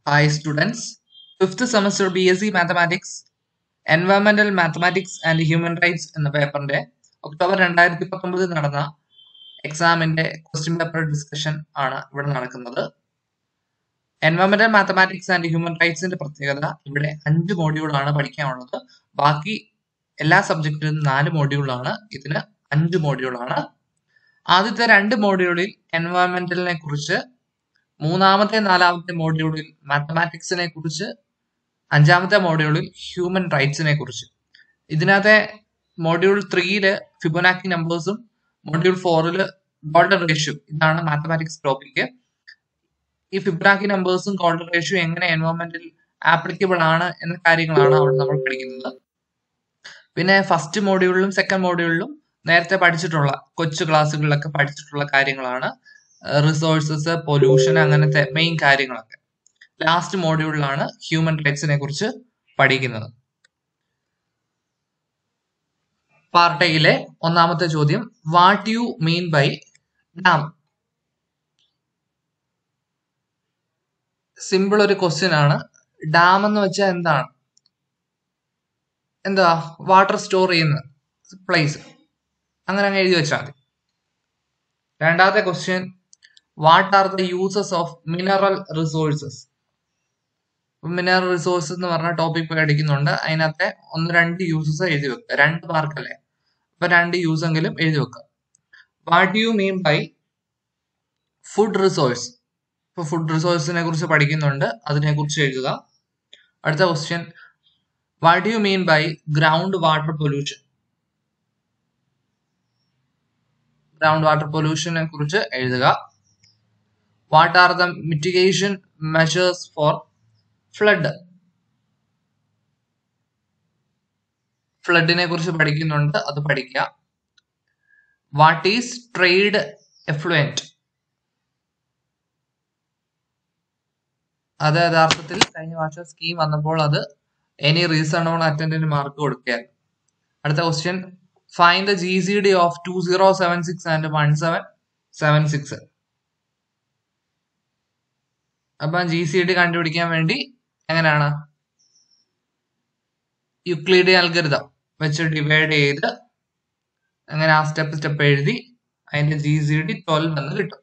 Hi students, 5th semester BSc Mathematics, Environmental Mathematics and Human Rights എന്ന പേപ്പറിന്റെ October 2019 നടന്ന എക്സാമിന്റെ ക്വസ്റ്റ്യൻ പേപ്പർ ഡിസ്കഷൻ ആണ് ഇവിടെ നടക്കുന്നത്. എൻവയോൺമെന്റൽ മാത്തമാറ്റിക്സ് ആൻഡ് ഹ്യൂമൻ റൈറ്റ്സിന്റെ പ്രത്യേകത ഇവിടെ 5 മോഡ്യൂളാണ് പഠിക്കാനുള്ളത്. ബാക്കി എല്ലാ സബ്ജക്റ്റിലും 4 മോഡ്യൂളാണ്, ഇതിന് 5 മോഡ്യൂളാണ്. ആദ്യത്തെ 2 മോഡ്യൂളിൽ എൻവയോൺമെന്റലിനെ കുറിച്ച്, മൂന്നാമത്തെ 4ാമത്തെ മോഡ്യൂളിൽ മാത്തമാറ്റിക്സിനെ കുറിച്ച്, 5ാമത്തെ മോഡ്യൂളിൽ ഹ്യൂമൻ റൈറ്റ്സിനെ കുറിച്ച്. ഇതിനകത്തെ മോഡ്യൂൾ 3 ഫിബൊനാച്ചി നമ്പേഴ്സും മോഡ്യൂൾ 4 ഗോൾഡൻ റേഷ്യോ, ഇതാണ് മാത്തമാറ്റിക്സ് ടോപ്പിക്. ഈ ഫിബൊനാച്ചി നമ്പേഴ്സും ഗോൾഡൻ റേഷ്യോ എങ്ങനെ എൻവയോൺമെന്റിൽ ആപ്ലിക്കബിൾ ആണ് എന്ന കാര്യങ്ങളാണ് അവിടെ നമ്മൾ പഠിക്കുന്നത്. പിന്നെ ഫസ്റ്റ് മോഡ്യൂളിലും സെക്കൻഡ് മോഡ്യൂളിലും നേരത്തെ പഠിച്ചിട്ടുള്ള കൊച്ചു ക്ലാസ്സുകളിലൊക്കെ പഠിച്ചിട്ടുള്ള കാര്യങ്ങളാണ്. റിസോഴ്സസ്, പൊല്യൂഷൻ, അങ്ങനത്തെ മെയിൻ കാര്യങ്ങളൊക്കെ. ലാസ്റ്റ് മോഡ്യൂളിലാണ് ഹ്യൂമൻ റൈറ്റ്സിനെ കുറിച്ച് പഠിക്കുന്നത്. പാർട്ട് എയിലെ 1ാമത്തെ ചോദ്യം, what you mean by dam? Simple ഒരു ക്വസ്റ്റ്യൻ ആണ്. ഡാം എന്ന് വെച്ചാൽ എന്താണ്? എന്താ? വാട്ടർ സ്റ്റോർ ചെയ്യുന്ന പ്ലേസ്, അങ്ങനെ അങ്ങ് എഴുതി വെച്ചാൽ മതി. 2ാമത്തെ question, what are the uses of mineral resources? Mineral resources എന്ന് പറഞ്ഞ ടോപ്പിക് പഠിക്കുന്നുണ്ട്. അതിനകത്തെ 1-2 യൂസസ് എഴുതി വെക്കുക. 2 മാർക്കല്ലേ, അപ്പൊ 2 യൂസ് എങ്കിലും എഴുതി വെക്കുക. What you mean by food resource? ഇപ്പൊ ഫുഡ് റിസോഴ്സിനെ കുറിച്ച് പഠിക്കുന്നുണ്ട്, അതിനെ കുറിച്ച് എഴുതുക. അടുത്ത question, what you mean by ground water pollution? Ground water പൊല്യൂഷനെ കുറിച്ച് എഴുതുക. What are the mitigation measures for flood? ഫ്ലഡിനെ കുറിച്ച് പഠിക്കുന്നുണ്ട്, അത് പഠിക്കുക. What is trade effluent? അത് യഥാർത്ഥത്തിൽ കഴിഞ്ഞ വർഷം സ്കീം വന്നപ്പോൾ അത് എനി റീസണബിൾ അറ്റൻഡിന് മാർക്ക് കൊടുക്കുകയായിരുന്നു. അടുത്ത question, find the GCD of 2076 and 1776. അപ്പൊ GCD കണ്ടുപിടിക്കാൻ വേണ്ടി എങ്ങനെയാണ്? യൂക്ലിഡിയൻ അൽഗോരിതം വെച്ച് ഡിവൈഡ് ചെയ്ത് അങ്ങനെ ആ സ്റ്റെപ്പ് എഴുതി അതിന്റെ GCD 12 എന്ന് കിട്ടും.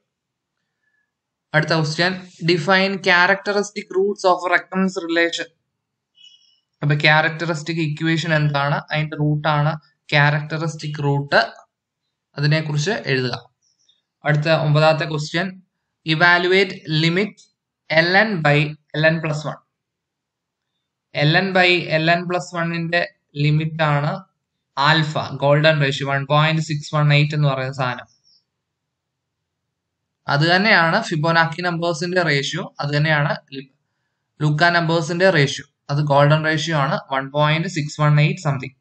അടുത്ത question, define characteristic roots of recurrence relation. അപ്പൊ ക്യാരക്ടറിസ്റ്റിക് ഇക്വേഷൻ എന്താണ്? അതിന്റെ റൂട്ടാണ് ക്യാരക്ടറിസ്റ്റിക് റൂട്ട്, അതിനെ കുറിച്ച് എഴുതുക. അടുത്ത 9ാമത്തെ question, evaluate limit ln by ln plus 1. ln by ln plus 1ന്റെ ലിമിറ്റ് ആണ് ആൽഫ, ഗോൾഡൻ റേഷ്യോ 1.618 എന്ന് പറയുന്ന സാധനം. അത് തന്നെയാണ് ഫിബൊനാച്ചി നമ്പേഴ്സിന്റെ റേഷ്യോ, അത് തന്നെയാണ് ലൂക്ക നമ്പേഴ്സിന്റെ റേഷ്യോ. അത് ഗോൾഡൻ റേഷ്യോ ആണ്, 1.618 something.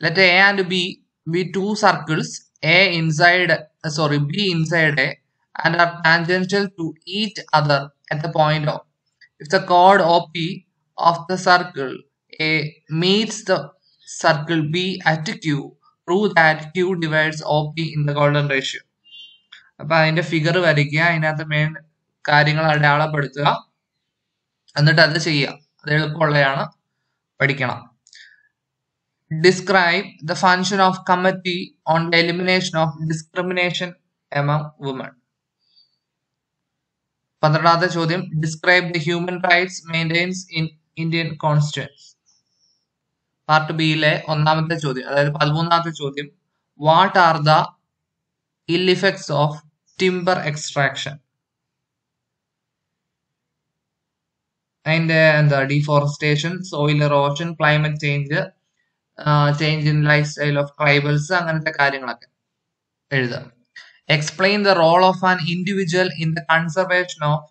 Let A and B be 2 circles, B inside A and are tangential to each other at the point O. If the chord OP of the circle A meets the circle B at Q, prove that Q divides OP in the golden ratio. അപ്പൊ അതിന്റെ figure വരയ്ക്കുക, അതിനകത്ത് main കാര്യങ്ങൾ അടയാളപ്പെടുത്തുക, എന്നിട്ട് അത് ചെയ്യുക. അത് എളുപ്പമുള്ളതാണ്, പഠിക്കണം. Describe the function of committee on the elimination of discrimination among women. 12ാമത്തെ ചോദ്യം, describe the human rights maintains in Indian constitution. Part ബിയിലെ 1ാമത്തെ ചോദ്യം, അതായത് 13ാമത്തെ ചോദ്യം, what are the ill effects of timber extraction? അതിന്റെ deforestation, soil erosion, climate change, change in lifestyle of tribals, അങ്ങനത്തെ കാര്യങ്ങളൊക്കെ എഴുതുക. Explain the role of an individual in the conservation of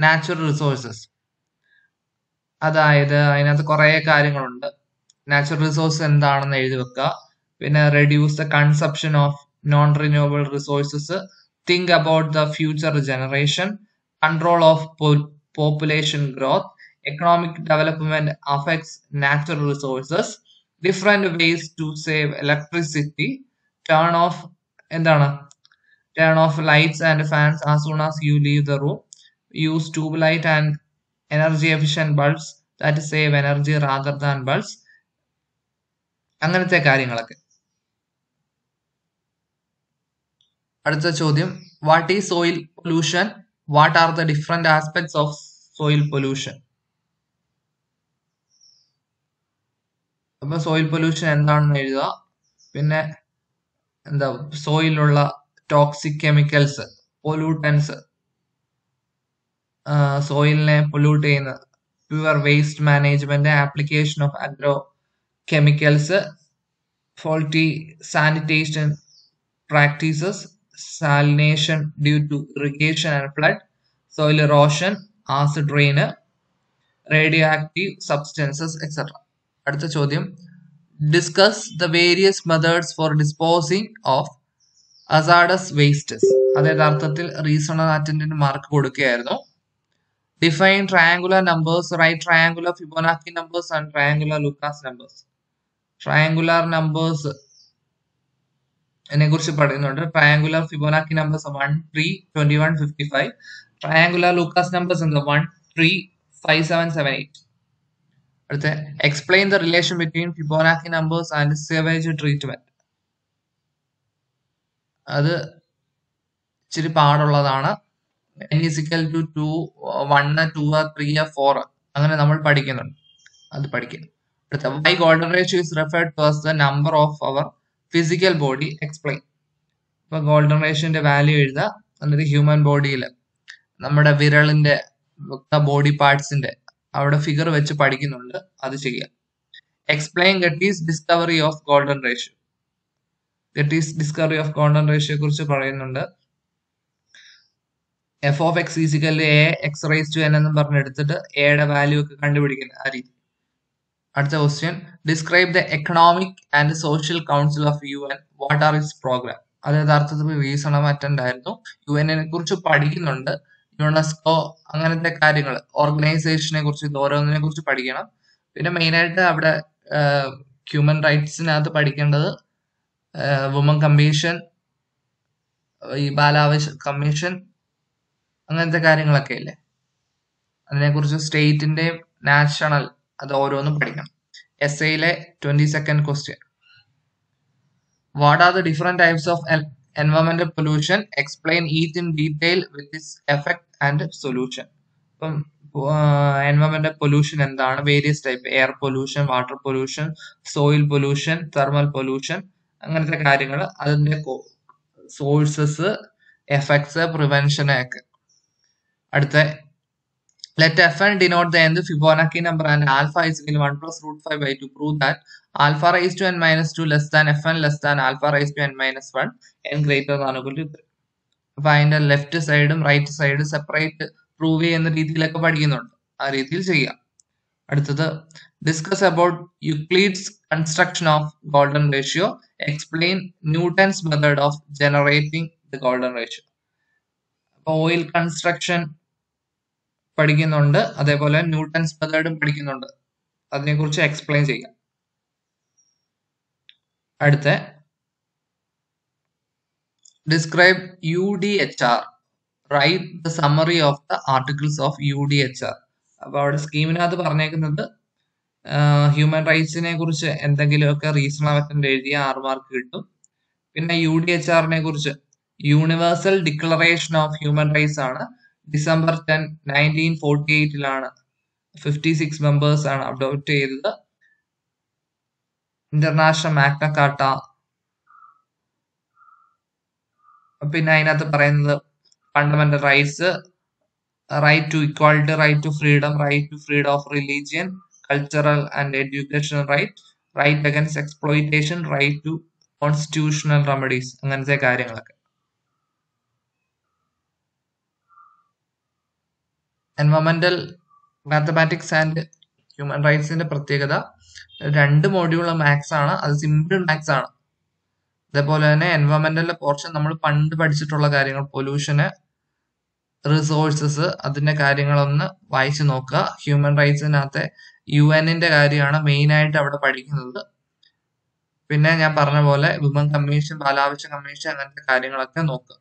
natural resources. അതായത് അതിനകത്ത് കുറെ കാര്യങ്ങളുണ്ട്. Natural resource എന്താണെന്ന് എഴുതി വെക്കുക. പിന്നെ reduce the consumption of non renewable resources, think about the future generation, control of population growth, economic development affects natural resources, different ways to save electricity, turn off lights and fans as soon as you leave the room, use tube light and energy efficient bulbs that save energy rather than bulbs. അങ്ങനത്തെ കാര്യങ്ങളൊക്കെ. അടുത്ത ചോദ്യം, what is soil pollution? What are the different aspects of soil pollution? അപ്പൊ soil pollution എന്താണെന്ന് എഴുതുക. പിന്നെ എന്താ സോയിലുള്ള toxic chemicals, pollutants, സോയിലിനെ pollute ചെയ്യുന്ന pure waste management, application of agro chemicals, faulty sanitation practices, salination due to irrigation and flood, soil erosion, acid rain, radioactive substances, etc. അടുത്ത ചോദ്യം, discuss the various methods for disposing of hazardous wastes. അത് യഥാർത്ഥത്തിൽ reasonable attendant mark കൊടുക്കുകയായിരുന്നു. Define triangular numbers, right triangular Fibonacci numbers and triangular Lucas numbers. Triangular numbers കുറിച്ച് പറയുന്നുണ്ട്. Triangular Fibonacci numbers 1, 3, 21, 55. Triangular Lucas numbers 1, 3, 5, 7, 7, 8. അടുത്ത, explain the relation between Fibonacci numbers and sewage treatment. അത് ഇച്ചിരി പാടുള്ളതാണ്. n is equal to 2, 1, 2, 3, 4 അങ്ങനെ നമ്മൾ പഠിക്കുന്നുണ്ട്, അത് പഠിക്കും. അടുത്ത, why golden ratio is referred to as the number of our physical body, explain. ഇപ്പൊ ഗോൾഡൻ റേഷ്യോന്റെ വാല്യൂ എഴുതുക. എന്നിട്ട് ഹ്യൂമൻ ബോഡിയിൽ നമ്മുടെ വിരളിന്റെ ബോഡി പാർട്സിന്റെ അവിടെ ഫിഗർ വെച്ച് പഠിക്കുന്നുണ്ട്, അത് ചെയ്യുക. Explain Gatti's discovery of golden ratio. Gatti's discovery of golden റേഷ്യോയെ കുറിച്ച് പറയുന്നുണ്ട്. F of X is equal A X raise to N എന്ന് പറഞ്ഞെടുത്തിട്ട് എയുടെ വാല്യൂ ഒക്കെ കണ്ടുപിടിക്കുന്നത് ആ രീതി. അടുത്ത question, describe the economic and social council of UN. What are its program? അത് യഥാർത്ഥത്തിൽ റീസണൽ അറ്റൻഡ് ആയിരുന്നു. UN കുറിച്ച് പഠിക്കുന്നുണ്ട്, യുനെസ്കോ അങ്ങനത്തെ കാര്യങ്ങൾ, ഓർഗനൈസേഷനെ കുറിച്ച്, ഓരോന്നിനെ കുറിച്ച് പഠിക്കണം. പിന്നെ മെയിനായിട്ട് അവിടെ ഹ്യൂമൻ റൈറ്റ്സിനകത്ത് പഠിക്കേണ്ടത് വുമൺ കമ്മീഷൻ, ഈ ബാലാവകാശ കമ്മീഷൻ, അങ്ങനത്തെ കാര്യങ്ങളൊക്കെ ഇല്ലേ, അതിനെക്കുറിച്ച് സ്റ്റേറ്റിന്റെയും നാഷണൽ അത് ഓരോന്നും പഠിക്കണം. എസ്സേയിലെ 22nd question, what are the different types of എൻവയോൺമെന്റൽ pollution? Explain each in detail with its effect and solution. ഇപ്പം എൻവയോൺമെന്റൽ പൊല്യൂഷൻ എന്താണ്? Various type, air pollution, water pollution, soil pollution, thermal pollution, അങ്ങനത്തെ കാര്യങ്ങൾ, അതിന്റെ സോഴ്സസ്, എഫക്ട്സ്, പ്രിവെൻഷൻ ഒക്കെ. അടുത്ത, let Fn denote the nth Fibonacci number and alpha is equal to 1 plus root 5 by 2. Prove that alpha raised to n minus 2 less than Fn less than alpha raised to n minus 1, n greater than or equal to 3. അപ്പൊ അതിന്റെ left സൈഡും right സൈഡും separate prove ചെയ്യുന്ന രീതിയിലൊക്കെ പഠിക്കുന്നുണ്ട്, ആ രീതിയിൽ ചെയ്യാം. അടുത്തത്, discuss about Euclid's construction of golden ratio. Explain Newton's method of generating the golden ratio. അപ്പൊ ഓയിൽ കൺസ്ട്രക്ഷൻ പഠിക്കുന്നുണ്ട്, അതേപോലെ ന്യൂട്ടൺസ് മെത്തേഡും പഠിക്കുന്നുണ്ട്, അതിനെക്കുറിച്ച് എക്സ്പ്ലെയിൻ ചെയ്യാം. അടുത്ത, describe UDHR. Write the summary of the articles of UDHR. അപ്പൊ അവിടെ സ്കീമിനകത്ത് പറഞ്ഞേക്കുന്നത് ഹ്യൂമൻ റൈറ്റ്സിനെ കുറിച്ച് എന്തെങ്കിലുമൊക്കെ റീസണൽ അറ്റൻഡ് എഴുതിയ 6 മാർക്ക് കിട്ടും. പിന്നെ UDHR കുറിച്ച് universal declaration of human rights ആണ്. ഡിസംബർ 10, 1948 56 മെമ്പേഴ്സ് ആണ് അഡോപ്റ്റ് ചെയ്തത്. International Magna Carta. പിന്നെ അതിനകത്ത് പറയുന്നത് fundamental rights, right to equality, right to freedom, right to freedom of religion, cultural and educational right, right against exploitation, right to constitutional remedies, അങ്ങനത്തെ കാര്യങ്ങളൊക്കെ. എൻവയോൺമെന്റൽ mathematics and human റൈറ്റ്സിന്റെ പ്രത്യേകത 2 module maths ആണ്, അത് സിമ്പിൾ മാത്സ് ആണ്. അതേപോലെ തന്നെ എൻവയോൺമെന്റലിന്റെ പോർഷൻ നമ്മൾ പണ്ട് പഠിച്ചിട്ടുള്ള കാര്യങ്ങൾ, പൊല്യൂഷന്, റിസോഴ്സസ്, അതിന്റെ കാര്യങ്ങളൊന്ന് വായിച്ചു നോക്കുക. ഹ്യൂമൻ റൈറ്റ്സിനകത്തെ UN കാര്യമാണ് മെയിൻ ആയിട്ട് അവിടെ പഠിക്കുന്നത്. പിന്നെ ഞാൻ പറഞ്ഞ പോലെ വുമൺ കമ്മീഷൻ, ബാലാവകാശ കമ്മീഷൻ, അങ്ങനത്തെ കാര്യങ്ങളൊക്കെ നോക്കുക.